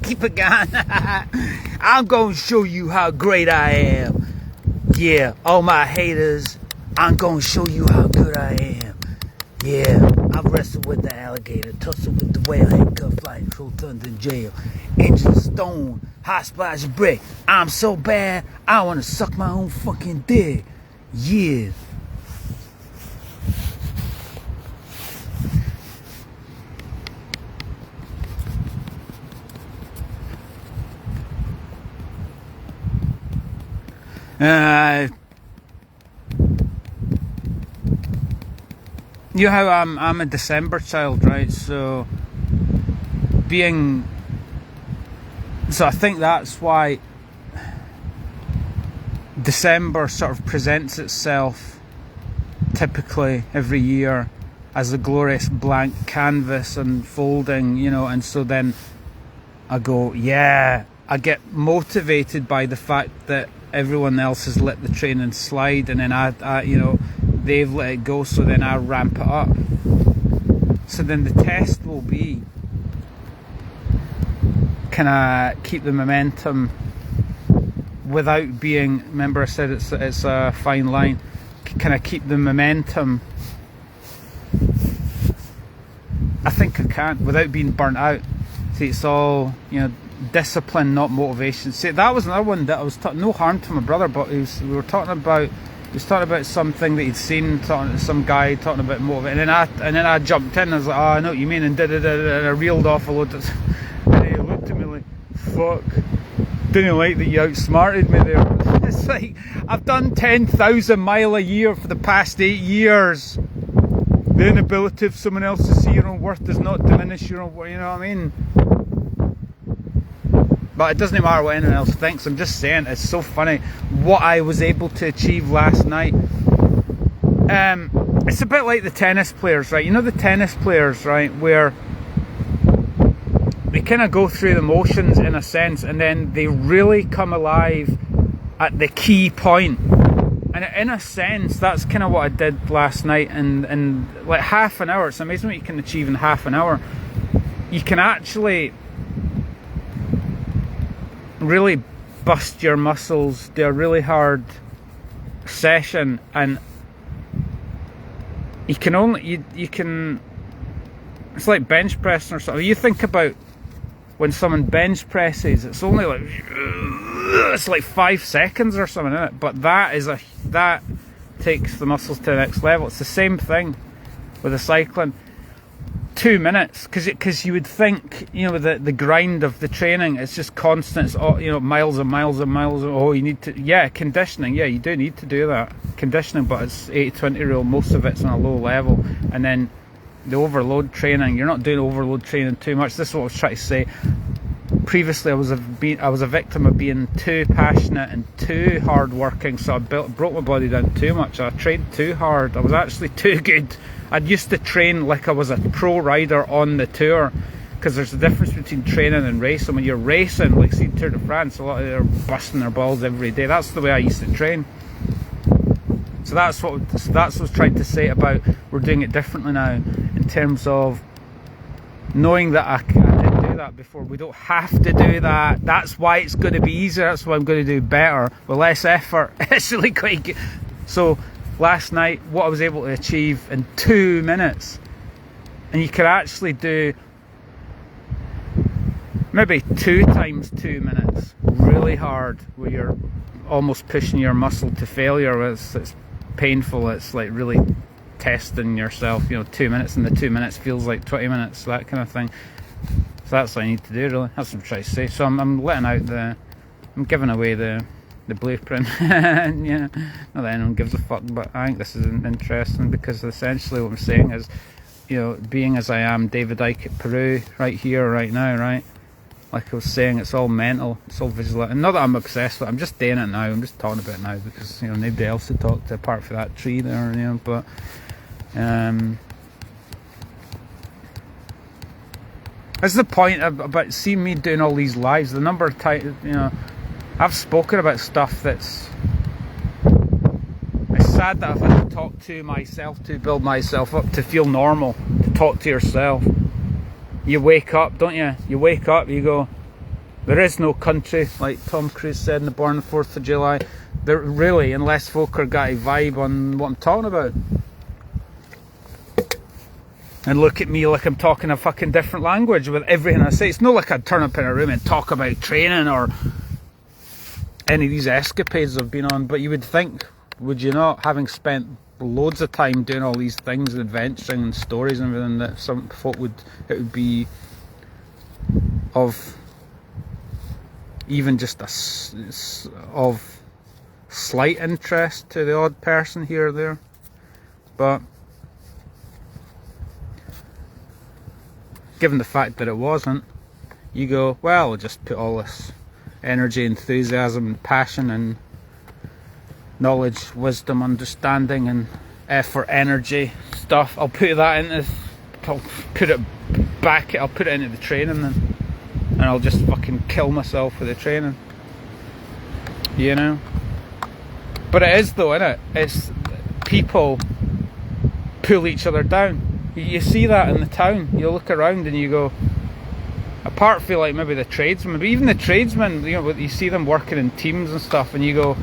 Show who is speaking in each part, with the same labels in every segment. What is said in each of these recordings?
Speaker 1: Keep it going. I'm gonna show you how great I am. Yeah, all my haters, I'm gonna show you how good I am. Yeah, I've wrestled with the alligator, tussled with the whale, handcuffed, fighting, throw thunder in jail. Angel Stone, hot splash brick. I'm so bad, I wanna suck my own fucking dick. Yeah. You know how I'm a December child, right? So I think that's why December sort of presents itself typically every year as a glorious blank canvas unfolding, you know, and so then I go, yeah, I get motivated by the fact that everyone else has let the train and slide, and then I you know, they've let it go, so then I ramp it up. So then the test will be, can I keep the momentum without being, remember I said it's a fine line, can I keep the momentum? I think I can, without being burnt out. See, it's all, you know, discipline, not motivation. See, that was another one that I was no harm to my brother, but he was talking about something that he'd seen, some guy talking about motivation, and then I jumped in and I was like, oh, I know what you mean, and I reeled off a load of, and he looked at me like, fuck, didn't like that you outsmarted me there. It's like, I've done 10,000 mile a year for the past 8 years. The inability of someone else to see your own worth does not diminish your own worth, you know what I mean? But it doesn't matter what anyone else thinks. I'm just saying, it's so funny what I was able to achieve last night. It's a bit like the tennis players, right? You know the tennis players, right, where they kind of go through the motions in a sense, and then they really come alive at the key point. And in a sense, that's kind of what I did last night. And like half an hour, it's amazing what you can achieve in half an hour. You can actually really bust your muscles, do a really hard session, and you can it's like bench pressing or something. You think about when someone bench presses, it's only like, it's like 5 seconds or something, isn't it? But that takes the muscles to the next level. It's the same thing with the cycling. 2 minutes, because you would think, you know, the grind of the training, it's just constant, it's all, you know, miles and miles and miles. Oh, you need to, yeah, conditioning, yeah, you do need to do that conditioning, but it's 80-20 rule. Most of it's on a low level, and then the overload training, you're not doing overload training too much. This is what I was trying to say. Previously, I was a victim of being too passionate and too hard working, so I broke my body down too much. I trained too hard. I was actually too good. I'd used to train like I was a pro rider on the tour, because there's a difference between training and racing. When you're racing, like see Tour de France, a lot of them are busting their balls every day. That's the way I used to train. So that's what I was trying to say about, we're doing it differently now, in terms of knowing that I did do that before. We don't have to do that. That's why it's going to be easier. That's why I'm going to do better with less effort. It's really quite good. So last night, what I was able to achieve in 2 minutes, and you could actually do maybe 2 times 2 minutes really hard, where you're almost pushing your muscle to failure. It's painful. It's like really testing yourself, you know. 2 minutes, and the 2 minutes feels like 20 minutes, that kind of thing. So that's what I need to do, really. That's what I'm trying to say. So I'm letting out I'm giving away the blueprint. Yeah, not that anyone gives a fuck, but I think this is interesting, because essentially what I'm saying is, you know, being as I am, David Icke at Peru, right here, right now, right? Like I was saying, it's all mental, it's all visual. And not that I'm obsessed with it, I'm just doing it now, I'm just talking about it now, because, you know, nobody else to talk to apart from that tree there, you know. But that's the point about seeing me doing all these lives. The number of times, you know, I've spoken about stuff that's, it's sad that I've had to talk to myself to build myself up, to feel normal, to talk to yourself. you wake up, don't you? You wake up, you go, there is no country, like Tom Cruise said in The Born on the 4th of July. There really, unless folk are got a vibe on what I'm talking about. And look at me like I'm talking a fucking different language with everything I say. It's not like I'd turn up in a room and talk about training or any of these escapades I've been on, but you would think, would you not, having spent loads of time doing all these things, adventuring and stories and everything, that some folk it would be of even just of slight interest to the odd person here or there. But given the fact that it wasn't, you go, well, I'll just put all this energy, enthusiasm and passion and knowledge, wisdom, understanding and effort, energy stuff, I'll put that into, I'll put it into the training then, and I'll just fucking kill myself with the training, you know. But it is though, innit? It's people pull each other down. You see that in the town. You look around and you go, apart from like maybe the tradesmen, but even the tradesmen, you know, you see them working in teams and stuff, and you go,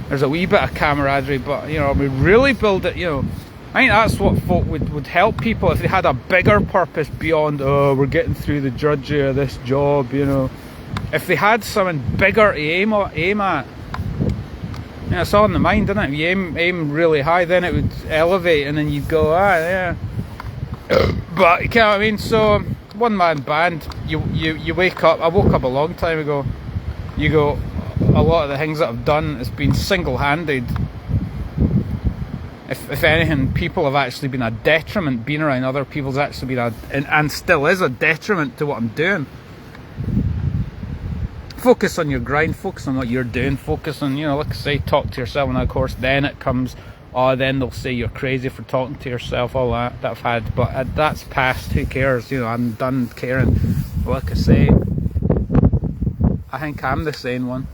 Speaker 1: there's a wee bit of camaraderie, but you know, we really build it, you know. I think that's what folk would help people if they had a bigger purpose beyond, oh, we're getting through the drudgery of this job, you know. If they had something bigger to aim at, you know, it's all in the mind, isn't it? If you aim really high, then it would elevate, and then you'd go, yeah. But you know what I mean. So one man band. You wake up. I woke up a long time ago. You go. A lot of the things that I've done has been single-handed. If anything, people have actually been a detriment. Being around other people's actually been and still is a detriment to what I'm doing. Focus on your grind. Focus on what you're doing. Focus on, you know, like I say, talk to yourself. And of course, then it comes. Oh, then they'll say you're crazy for talking to yourself, all that I've had, but that's past, who cares, you know, I'm done caring. But like I say, I think I'm the sane one,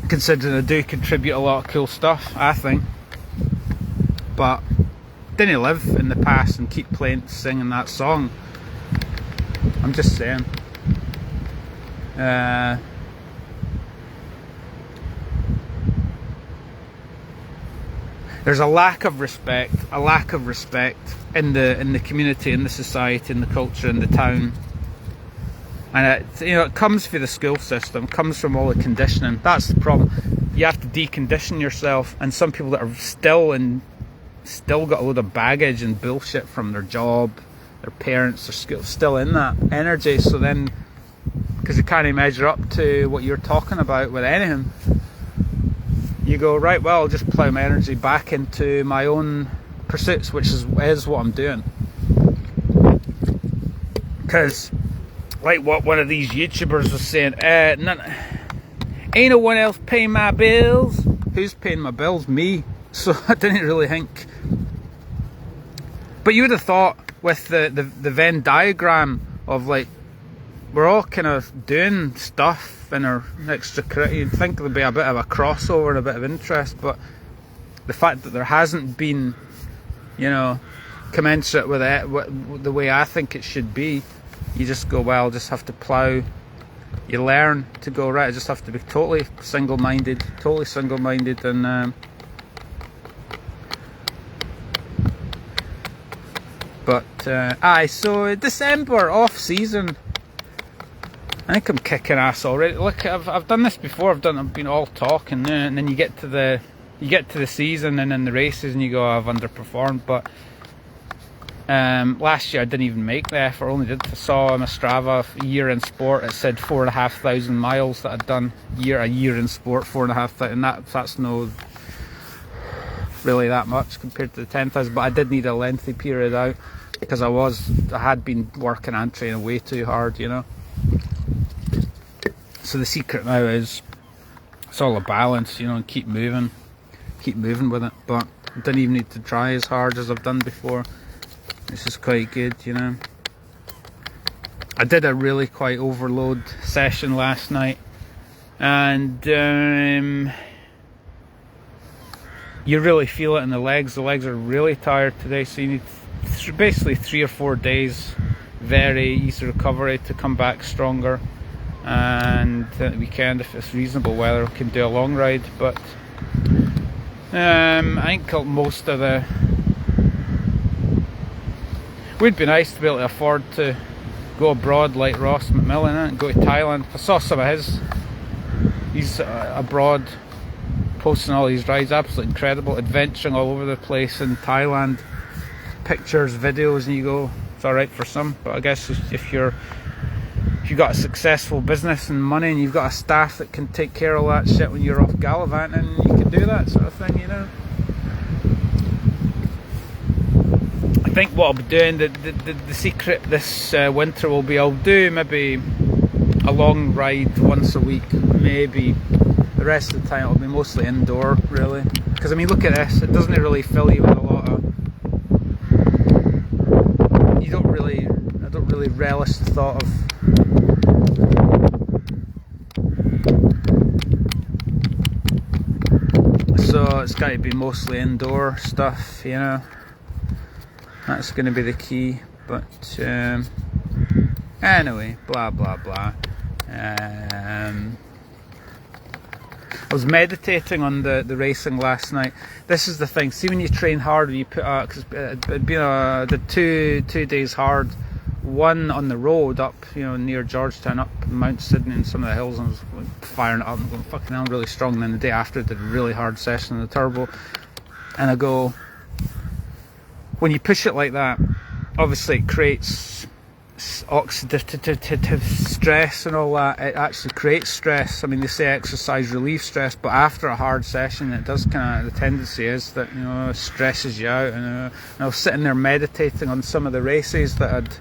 Speaker 1: considering I do contribute a lot of cool stuff, I think, but didn't live in the past and keep singing that song. I'm just saying. There's a lack of respect in the community, in the society, in the culture, in the town, and it comes from the school system, comes from all the conditioning. That's the problem. You have to decondition yourself, and some people that are still got a load of baggage and bullshit from their job, their parents, their school, still in that energy. So then, because you can't measure up to what you're talking about with anything, you go, right, well, I'll just plough my energy back into my own pursuits, which is what I'm doing. Because, like what one of these YouTubers was saying, ain't no one else paying my bills. Who's paying my bills? Me. So I didn't really think. But you would have thought with the Venn diagram of like, we're all kind of doing stuff in our extracurricular, you'd think there'd be a bit of a crossover and a bit of interest, but the fact that there hasn't been, you know, commensurate with it, the way I think it should be, you just go, well, I'll just have to plough. You learn to go, right, I just have to be totally single-minded, and so December, off-season, I think I'm kicking ass already. Look, I've done this before. I've been all talk, and then you get to the season and then the races, and you go, oh, I've underperformed. But last year I didn't even make the effort. I only saw on my Strava a year in sport. It said 4,500 miles that I'd done a year in sport. 4,500. That's no really that much compared to the 10,000. But I did need a lengthy period out because I had been working and training way too hard, you know. So the secret now is it's all a balance, you know, and keep moving with it. But I didn't even need to try as hard as I've done before. This is quite good, you know. I did a really quite overload session last night, and you really feel it in the legs. The legs are really tired today, so you need basically 3 or 4 days, very easy recovery to come back stronger. And at the weekend, if it's reasonable weather, we can do a long ride. But I think most of the... Would be nice to be able to afford to go abroad like Ross McMillan and go to Thailand. I saw some of he's abroad posting all these rides, absolutely incredible, adventuring all over the place in Thailand, pictures, videos, and you go, it's alright for some, but I guess if you've got a successful business and money and you've got a staff that can take care of all that shit when you're off gallivanting, you can do that sort of thing, you know. I think what I'll be doing, the secret this winter will be, I'll do maybe a long ride once a week, maybe. The rest of the time it'll be mostly indoor, really. Because I mean, look at this, it doesn't really fill you with a lot of... I don't really relish the thought of... So it's got to be mostly indoor stuff, you know. That's going to be the key. But anyway, blah blah blah. I was meditating on the racing last night. This is the thing. See, when you train hard, you put because it'd been did two days hard. One on the road up, you know, near Georgetown, up Mount Sydney and some of the hills, and I was firing it up and going, fucking hell, I'm really strong. And then the day after, I did a really hard session on the turbo, and I go, when you push it like that, obviously it creates oxidative stress and all that. It actually creates stress. I mean, they say exercise relieves stress, but after a hard session, it does kind of, the tendency is that, you know, it stresses you out. And I was sitting there meditating on some of the races that I'd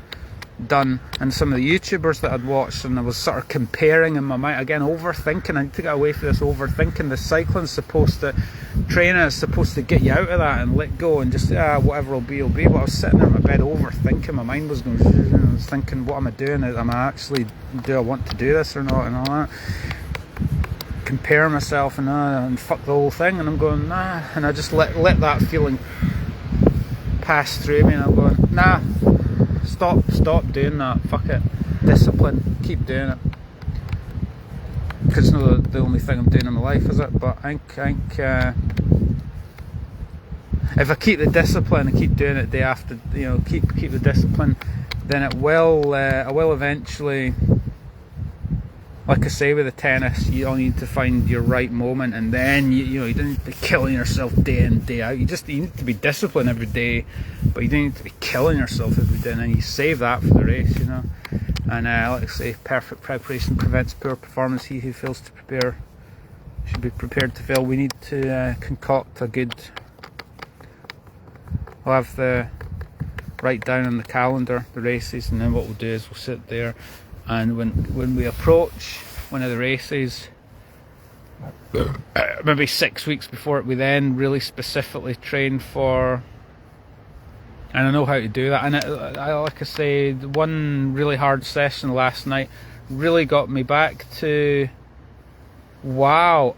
Speaker 1: done and some of the YouTubers that I'd watched, and I was sort of comparing in my mind, again, overthinking. I need to get away from this overthinking. The cycling's supposed to, training is supposed to get you out of that and let go and just, whatever will be, will be. But I was sitting there in my bed overthinking. My mind was going, I was thinking, what am I doing? Am I actually, do I want to do this or not? And all that. Compare myself and fuck the whole thing. And I'm going, nah. And I just let that feeling pass through me, and I'm going, nah. Stop doing that. Fuck it. Discipline. Keep doing it. Because it's not the only thing I'm doing in my life, is it? But I think if I keep the discipline and keep doing it day after, you know, keep the discipline, then it will. I will eventually. Like I say with the tennis, you all need to find your right moment, and then you know, you don't need to be killing yourself day in, day out. You need to be disciplined every day, but you don't need to be killing yourself every day, and then you save that for the race, you know. And like I say, perfect preparation prevents poor performance. He who fails to prepare should be prepared to fail. We need to concoct a good... We'll have the write down on the calendar the races, and then what we'll do is we'll sit there, and when we approach one of the races, maybe 6 weeks before it, we then really specifically train for, and I know how to do that. And I like I say, the one really hard session last night really got me back to, wow,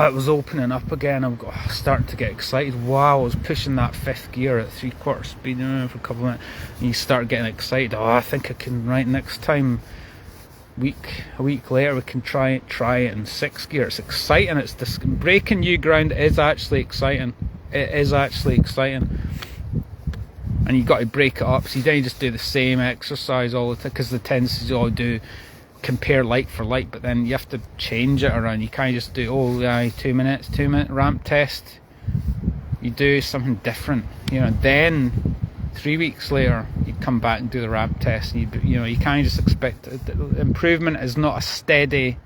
Speaker 1: it was opening up again. I'm starting to get excited. Wow, I was pushing that fifth gear at 3/4 speed for a couple of minutes, and you start getting excited. I think I can, right, next time, a week later, we can try it in 6th gear. It's exciting. It's breaking new ground is actually exciting. It is actually exciting, and you've got to break it up. So you don't just do the same exercise all the time, because the tendency is all do compare like for like, but then you have to change it around. You can't just do 2 minute ramp test. You do something different, you know. Then 3 weeks later, you come back and do the ramp test, and you know, you can't just expect improvement is not a steady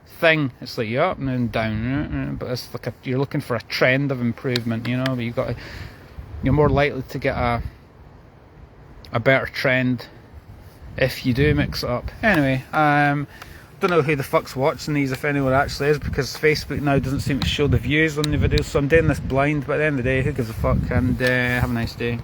Speaker 1: thing. It's like you're up and then down, but it's like you're looking for a trend of improvement, you know. But you're more likely to get a better trend if you do mix it up. Anyway, don't know who the fuck's watching these, if anyone actually is, because Facebook now doesn't seem to show the views on the videos, so I'm doing this blind. But at the end of the day, who gives a fuck? And have a nice day.